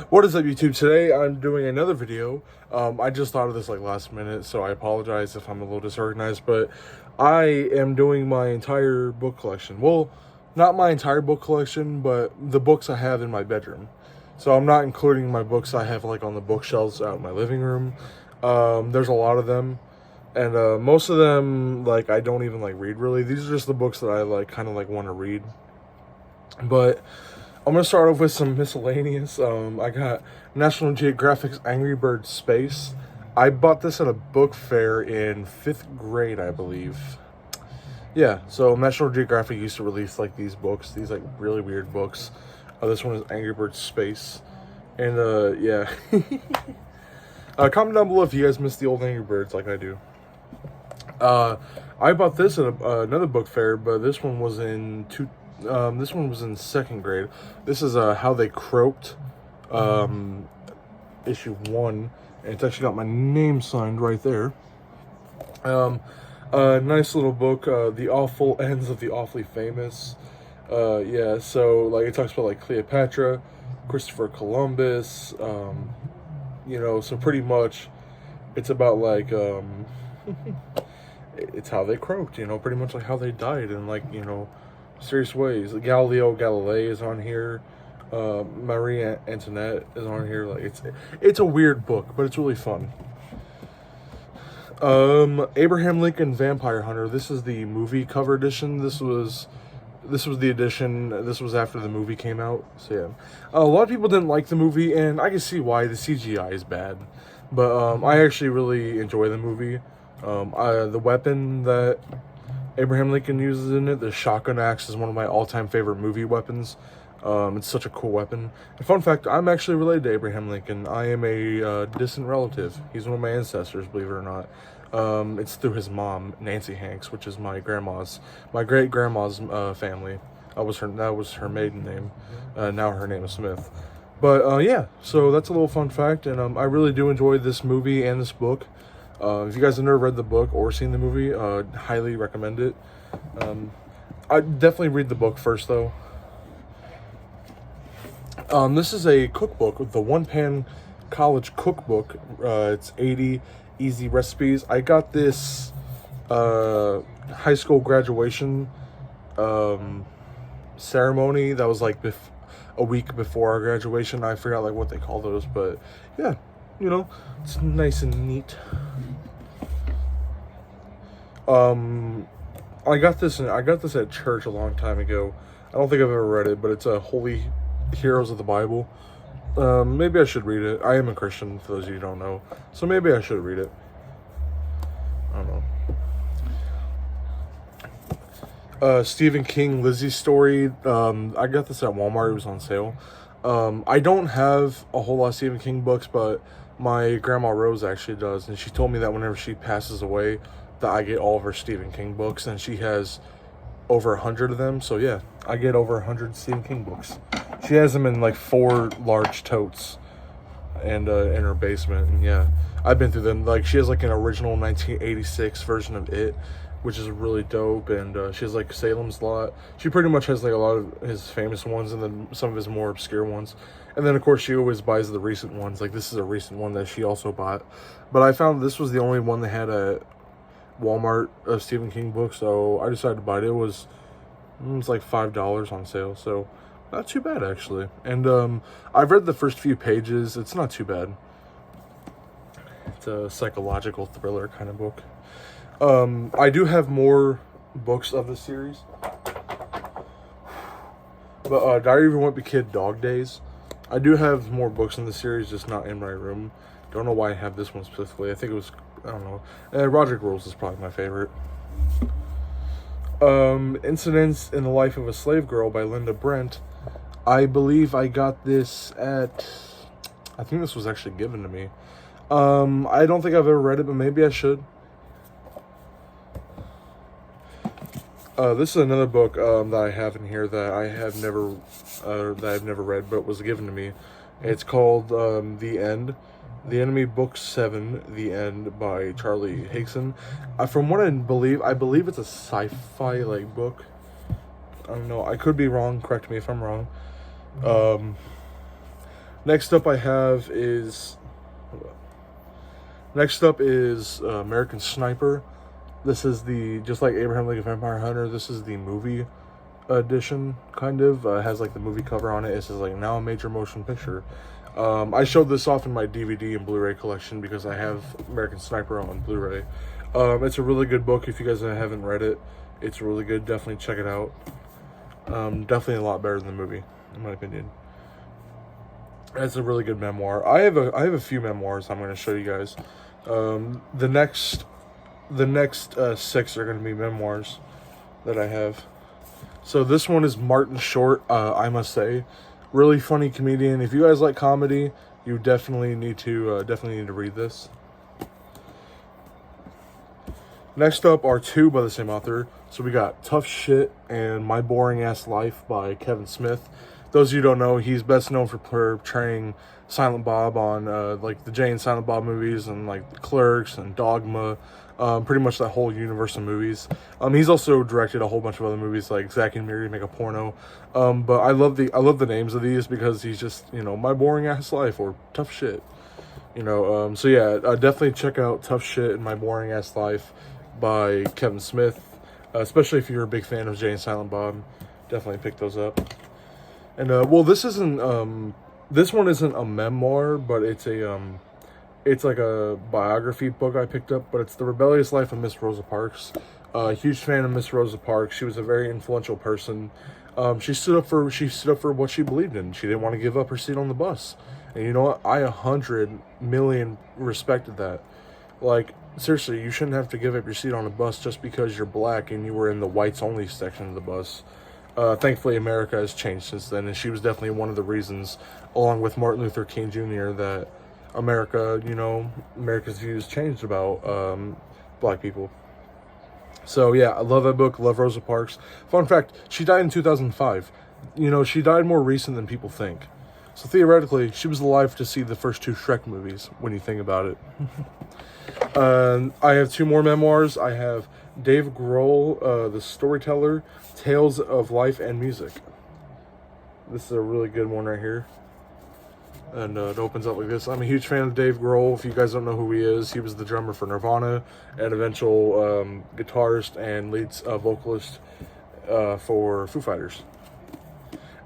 What is up, YouTube? Today I'm doing another video. I just thought of this like last minute, so I apologize if I'm a little disorganized, but I am doing my entire book collection. Well, not my entire book collection, but the books I have in my bedroom. So I'm not including my books I have like on the bookshelves out in my living room. There's a lot of them, and most of them like I don't even like read really. These are just the books that I like kind of like want to read. But I'm gonna start off with some miscellaneous. I got National Geographic's Angry Birds Space. I bought this at a book fair in 5th grade, I believe. Yeah, so National Geographic used to release like these books, these like really weird books. This one is Angry Birds Space, and yeah. Comment down below if you guys miss the old Angry Birds like I do. I bought this at another book fair, but this one was in 2nd grade. This is How They Croaked, issue 1, and it's actually got my name signed right there. Nice little book, The Awful Ends of the Awfully Famous. Yeah, so like it talks about like Cleopatra, Christopher Columbus, you know, so pretty much it's about like it's how they croaked, you know, pretty much like how they died in like, you know, serious ways. Galileo Galilei is on here. Marie Antoinette is on here. Like it's a weird book, but it's really fun. Abraham Lincoln Vampire Hunter. This is the movie cover edition. This was the edition. This was after the movie came out. So yeah, a lot of people didn't like the movie, and I can see why. The CGI is bad, but I actually really enjoy the movie. The weapon that Abraham Lincoln uses in it, the shotgun axe, is one of my all-time favorite movie weapons. It's such a cool weapon. And fun fact, I'm actually related to Abraham Lincoln. I am a distant relative. He's one of my ancestors, believe it or not. It's through his mom, Nancy Hanks, which is my great-grandma's family. That was her maiden name. Now her name is Smith. But yeah, so that's a little fun fact, and I really do enjoy this movie and this book. If you guys have never read the book or seen the movie, highly recommend it. I'd definitely read the book first, though. This is a cookbook, the One Pan College Cookbook. It's 80 easy recipes. I got this high school graduation ceremony that was like a week before our graduation. I forgot like what they call those, but yeah, you know, it's nice and neat. I got this at church a long time ago. I don't think I've ever read it, but it's a Holy Heroes of the Bible. Maybe I should read it. I am a Christian, for those of you who don't know, so maybe I should read it. I don't know. Stephen King, Lizzie's Story. I got this at Walmart. It was on sale. I don't have a whole lot of Stephen King books, but my grandma Rose actually does, and she told me that whenever she passes away, that I get all of her Stephen King books, and she has over 100 of them. So yeah, I get over 100 Stephen King books. She has them in like 4 large totes, and in her basement. And yeah, I've been through them. Like she has like an original 1986 version of It, which is really dope, and she has like Salem's Lot. She pretty much has like a lot of his famous ones, and then some of his more obscure ones. And then of course she always buys the recent ones. Like this is a recent one that she also bought. But I found this was the only one they had at Walmart of Stephen King books, so I decided to buy it. It's like $5 on sale, so not too bad actually. And I've read the first few pages. It's not too bad. It's a psychological thriller kind of book. I do have more books of the series, but Diary of a Wimpy Kid, Dog Days. I do have more books in the series, just not in my room. Don't know why I have this one specifically. I think it was, I don't know. Roderick Rules is probably my favorite. Incidents in the Life of a Slave Girl by Linda Brent. I believe I got this at, I think this was actually given to me. I don't think I've ever read it, but maybe I should. This is another book that I have in here that I've never read, but was given to me. It's called The End. The Enemy, Book 7, The End, by Charlie Higson. From what I believe it's a sci-fi like book. I don't know. I could be wrong. Correct me if I'm wrong. Next up I have is... Next up is American Sniper. This is the, just like Abraham Lincoln Vampire Hunter, this is the movie edition, kind of. It has like the movie cover on it. It says like, now a major motion picture. I showed this off in my DVD and Blu-ray collection because I have American Sniper on Blu-ray. It's a really good book if you guys haven't read it. It's really good. Definitely check it out. Definitely a lot better than the movie, in my opinion. It's a really good memoir. I have a few memoirs I'm going to show you guys. The next 6 are going to be memoirs that I have. So this one is Martin Short. I must say, really funny comedian. If you guys like comedy, you definitely need to read this. Next up are 2 by the same author. So we got Tough Shit and My Boring Ass Life by Kevin Smith. Those of you who don't know, he's best known for portraying Silent Bob on like the Jay and Silent Bob movies and like Clerks and Dogma, pretty much that whole universe of movies. He's also directed a whole bunch of other movies like Zack and Miri Make a Porno. But I love the names of these because he's just, you know, My Boring Ass Life or Tough Shit. You know, so yeah, definitely check out Tough Shit and My Boring Ass Life by Kevin Smith. Especially if you're a big fan of Jay and Silent Bob, definitely pick those up. And well, this one isn't a memoir, but it's like a biography book I picked up. But it's The Rebellious Life of Miss Rosa Parks. Huge fan of Miss Rosa Parks. She was a very influential person. She stood up for what she believed in. She didn't want to give up her seat on the bus. And you know what? I 100 million respected that. Like, seriously, you shouldn't have to give up your seat on a bus just because you're black and you were in the whites only section of the bus. Thankfully, America has changed since then, and she was definitely one of the reasons, along with Martin Luther King Jr., that America's views changed about black people. So yeah, I love that book. Love Rosa Parks. Fun fact: she died in 2005. You know, she died more recent than people think. So theoretically, she was alive to see the first 2 Shrek movies. When you think about it. I have 2 more memoirs. I have Dave Grohl, the storyteller, Tales of Life and Music. This is a really good one right here. And it opens up like this. I'm a huge fan of Dave Grohl. If you guys don't know who he is, he was the drummer for Nirvana and eventual guitarist and lead vocalist for Foo Fighters.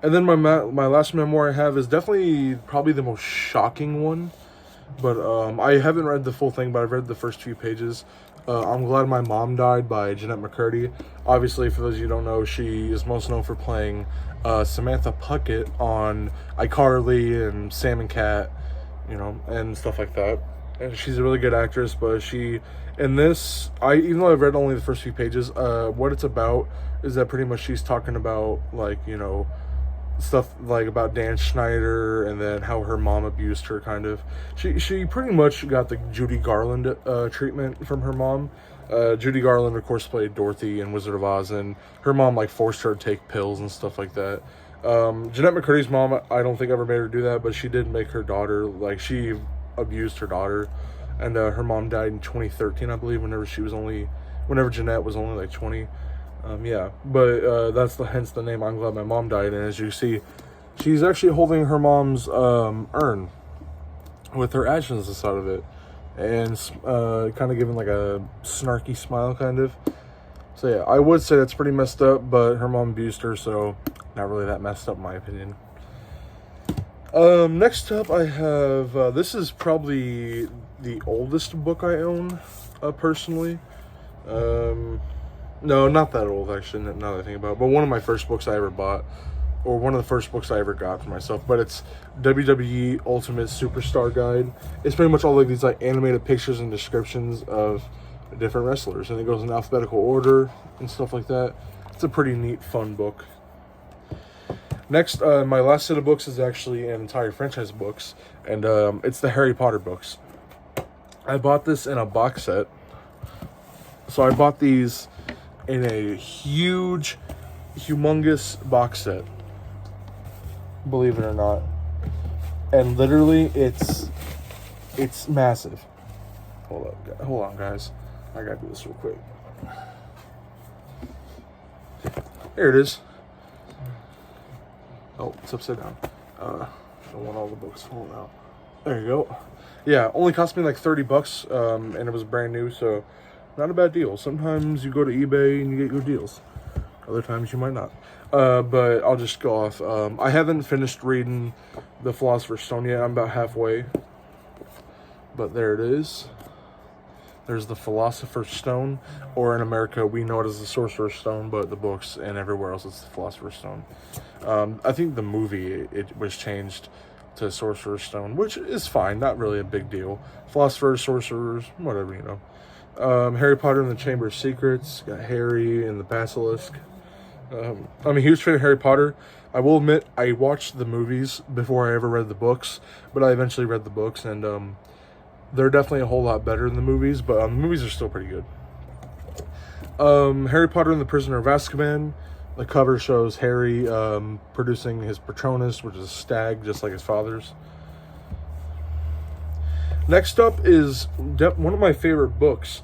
And then my last memoir I have is definitely probably the most shocking one. But I haven't read the full thing, but I've read the first few pages. I'm Glad My Mom Died by Jeanette McCurdy. Obviously, for those of you who don't know, she is most known for playing Samantha Puckett on iCarly and Sam and Cat, you know, and stuff like that. And she's a really good actress, but in this, even though I've read only the first few pages, what it's about is that pretty much she's talking about, like, you know, stuff like about Dan Schneider and then how her mom abused her, kind of. She pretty much got the Judy Garland treatment from her mom. Judy Garland, of course, played Dorothy in Wizard of Oz, and her mom like forced her to take pills and stuff like that. Jeanette McCurdy's mom, I don't think ever made her do that, but she did make her daughter, like, she abused her daughter, and her mom died in 2013, I believe, whenever Jeanette was only like 20. Yeah, but that's hence the name I'm Glad My Mom Died. And as you see, she's actually holding her mom's urn with her ashes inside of it, and kind of giving like a snarky smile, kind of. So yeah, I would say that's pretty messed up, but her mom abused her, so not really that messed up in my opinion. Next up I have, this is probably the oldest book I own, personally. No, not that old, actually, now that I think about it. But one of my first books I ever bought, or one of the first books I ever got for myself. But it's WWE Ultimate Superstar Guide. It's pretty much all like these like animated pictures and descriptions of different wrestlers. And it goes in alphabetical order and stuff like that. It's a pretty neat, fun book. Next, my last set of books is actually an entire franchise of books. And it's the Harry Potter books. I bought this in a box set. So I bought these in a humongous box set, believe it or not, and literally it's massive. Hold on, guys. I gotta do this real quick. Here it is. Oh, it's upside down. don't want all the books falling out. There you go. Yeah, only cost me like $30, and it was brand new, so not a bad deal. Sometimes you go to eBay and you get good deals. Other times you might not. But I'll just go off. I haven't finished reading The Philosopher's Stone yet. I'm about halfway. But there it is. There's the Philosopher's Stone, or in America we know it as the Sorcerer's Stone, but the books and everywhere else it's the Philosopher's Stone. I think the movie, it was changed to Sorcerer's Stone, which is fine, not really a big deal. Philosophers, sorcerers, whatever, you know. Harry Potter and the Chamber of Secrets, got Harry and the Basilisk. I'm a huge fan of Harry Potter. I will admit, I watched the movies before I ever read the books, but I eventually read the books, and they're definitely a whole lot better than the movies, but the movies are still pretty good. Harry Potter and the Prisoner of Azkaban. The cover shows Harry producing his Patronus, which is a stag, just like his father's. Next up is one of my favorite books,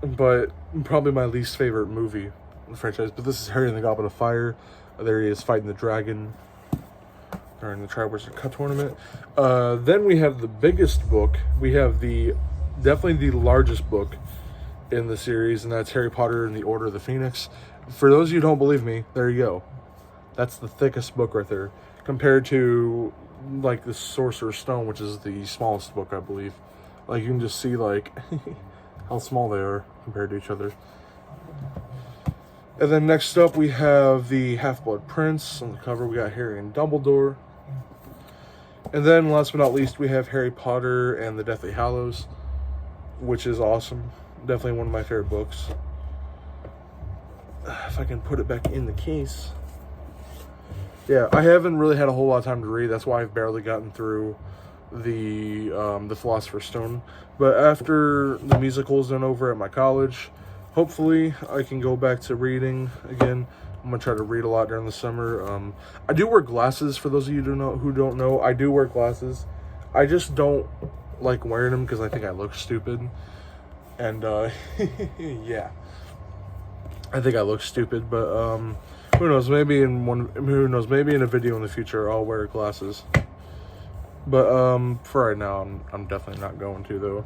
but probably my least favorite movie in the franchise. But this is Harry and the Goblet of Fire. There he is fighting the dragon during the Triwizard Cup tournament. Then we have the biggest book. We have definitely the largest book in the series, and that's Harry Potter and the Order of the Phoenix. For those of you who don't believe me, there you go. That's the thickest book right there, compared to like the Sorcerer's Stone, which is the smallest book, I believe. Like, you can just see like how small they are compared to each other. And then next up we have the Half-Blood Prince. On the cover we got Harry and Dumbledore. And then last but not least we have Harry Potter and the Deathly Hallows, which is awesome. Definitely one of my favorite books. If I can put it back in the case. Yeah, I haven't really had a whole lot of time to read. That's why I've barely gotten through the Philosopher's Stone. But after the musical's done over at my college, hopefully I can go back to reading again. I'm gonna try to read a lot during the summer. I do wear glasses. For those of you who don't know, I do wear glasses. I just don't like wearing them because I think I look stupid. And yeah, I think I look stupid. But who knows? Maybe maybe in a video in the future I'll wear glasses. But for right now, I'm definitely not going to, though.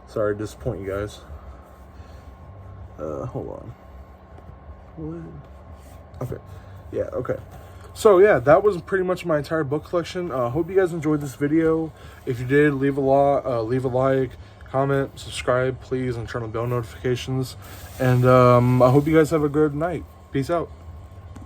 Sorry to disappoint you guys. Hold on. Okay. Yeah, okay. So yeah, that was pretty much my entire book collection. Hope you guys enjoyed this video. If you did, leave a like, comment, subscribe, please, and turn on bell notifications. And I hope you guys have a good night. Peace out.